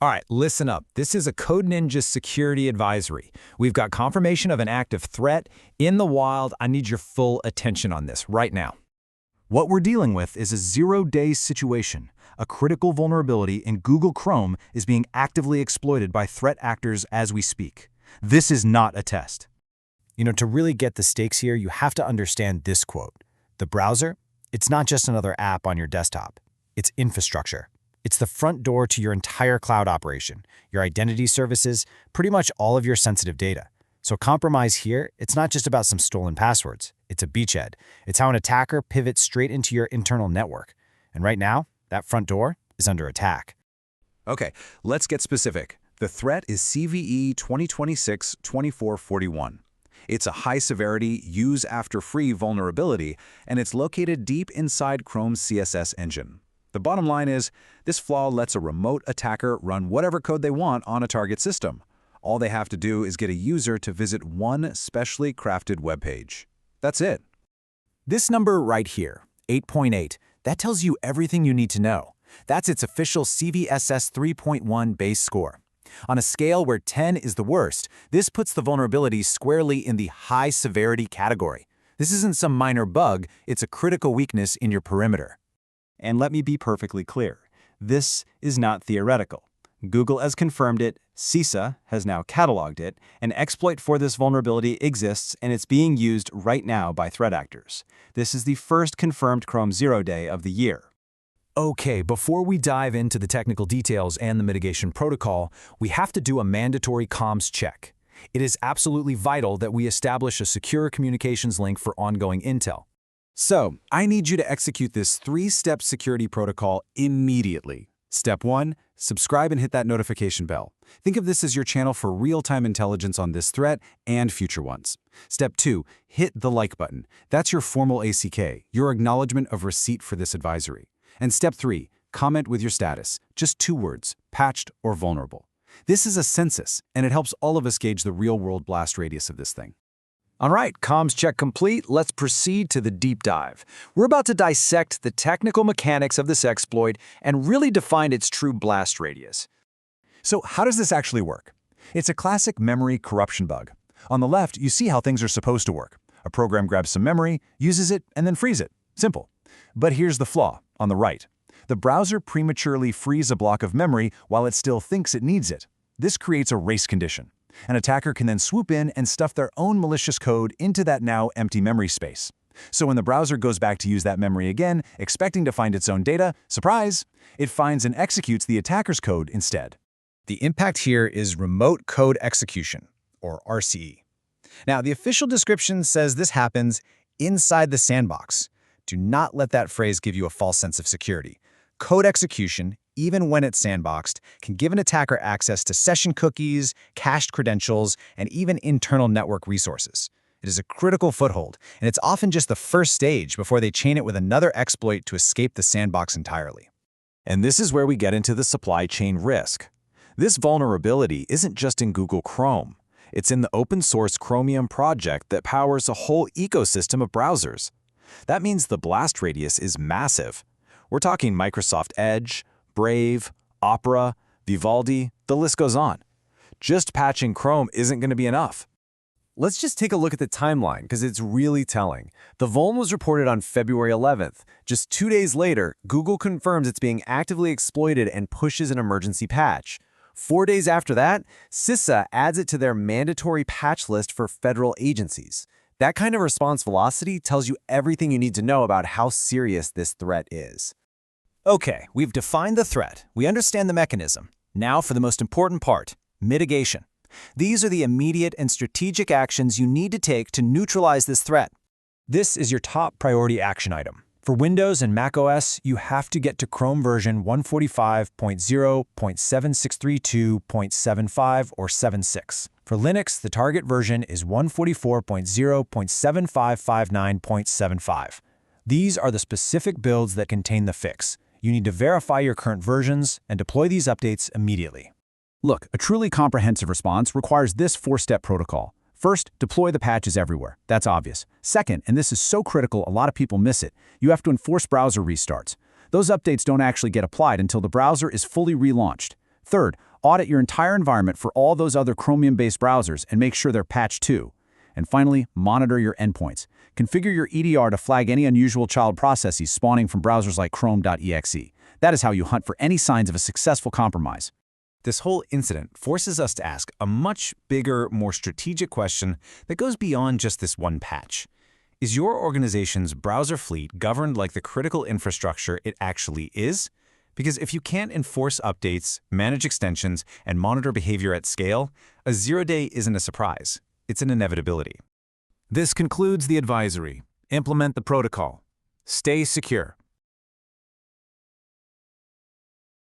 All right, listen up. This is a Code Ninja security advisory. We've got confirmation of an active threat in the wild. I need your full attention on this right now. What we're dealing with is a zero-day situation. A critical vulnerability in Google Chrome is being actively exploited by threat actors as we speak. This is not a test. To really get the stakes here, you have to understand this quote. The browser, it's not just another app on your desktop. It's infrastructure. It's the front door to your entire cloud operation, your identity services, pretty much all of your sensitive data. So compromise here, it's not just about some stolen passwords. It's a beachhead. It's how an attacker pivots straight into your internal network. And right now, that front door is under attack. Okay, let's get specific. The threat is CVE-2026-2441. It's a high-severity, use-after-free vulnerability, and it's located deep inside Chrome's CSS engine. The bottom line is, this flaw lets a remote attacker run whatever code they want on a target system. All they have to do is get a user to visit one specially crafted web page. That's it. This number right here, 8.8, that tells you everything you need to know. That's its official CVSS 3.1 base score. On a scale where 10 is the worst, this puts the vulnerability squarely in the high-severity category. This isn't some minor bug, it's a critical weakness in your perimeter. And let me be perfectly clear. This is not theoretical. Google has confirmed it, CISA has now cataloged it, an exploit for this vulnerability exists and it's being used right now by threat actors. This is the first confirmed Chrome Zero Day of the year. Okay, before we dive into the technical details and the mitigation protocol, we have to do a mandatory comms check. It is absolutely vital that we establish a secure communications link for ongoing intel. So, I need you to execute this 3-step security protocol immediately. Step 1, subscribe and hit that notification bell. Think of this as your channel for real-time intelligence on this threat and future ones. Step 2, hit the like button. That's your formal ACK, your acknowledgement of receipt for this advisory. And step 3, comment with your status. Just 2 words, patched or vulnerable. This is a census, and it helps all of us gauge the real-world blast radius of this thing. All right, comms check complete. Let's proceed to the deep dive. We're about to dissect the technical mechanics of this exploit and really define its true blast radius. So how does this actually work? It's a classic memory corruption bug. On the left, you see how things are supposed to work. A program grabs some memory, uses it, and then frees it. Simple. But here's the flaw, on the right. The browser prematurely frees a block of memory while it still thinks it needs it. This creates a race condition. An attacker can then swoop in and stuff their own malicious code into that now empty memory space. So when the browser goes back to use that memory again, expecting to find its own data, surprise, it finds and executes the attacker's code instead. The impact here is remote code execution, or RCE. Now, the official description says this happens inside the sandbox. Do not let that phrase give you a false sense of security. Code execution, even when it's sandboxed, can give an attacker access to session cookies, cached credentials, and even internal network resources. It is a critical foothold, and it's often just the first stage before they chain it with another exploit to escape the sandbox entirely. And this is where we get into the supply chain risk. This vulnerability isn't just in Google Chrome. It's in the open-source Chromium project that powers a whole ecosystem of browsers. That means the blast radius is massive. We're talking Microsoft Edge, Brave, Opera, Vivaldi, the list goes on. Just patching Chrome isn't going to be enough. Let's just take a look at the timeline because it's really telling. The vuln was reported on February 11th. Just 2 days later, Google confirms it's being actively exploited and pushes an emergency patch. 4 days after that, CISA adds it to their mandatory patch list for federal agencies. That kind of response velocity tells you everything you need to know about how serious this threat is. Okay, we've defined the threat. We understand the mechanism. Now for the most important part, mitigation. These are the immediate and strategic actions you need to take to neutralize this threat. This is your top priority action item. For Windows and macOS, you have to get to Chrome version 145.0.7632.75 or 76. For Linux, the target version is 144.0.7559.75. These are the specific builds that contain the fix. You need to verify your current versions and deploy these updates immediately. Look, a truly comprehensive response requires this 4-step protocol. First, deploy the patches everywhere. That's obvious. Second, and this is so critical a lot of people miss it, you have to enforce browser restarts. Those updates don't actually get applied until the browser is fully relaunched. Third, audit your entire environment for all those other Chromium-based browsers and make sure they're patched too. And finally, monitor your endpoints. Configure your EDR to flag any unusual child processes spawning from browsers like Chrome.exe. That is how you hunt for any signs of a successful compromise. This whole incident forces us to ask a much bigger, more strategic question that goes beyond just this one patch. Is your organization's browser fleet governed like the critical infrastructure it actually is? Because if you can't enforce updates, manage extensions, and monitor behavior at scale, a zero-day isn't a surprise. It's an inevitability. This concludes the advisory. Implement the protocol. Stay secure.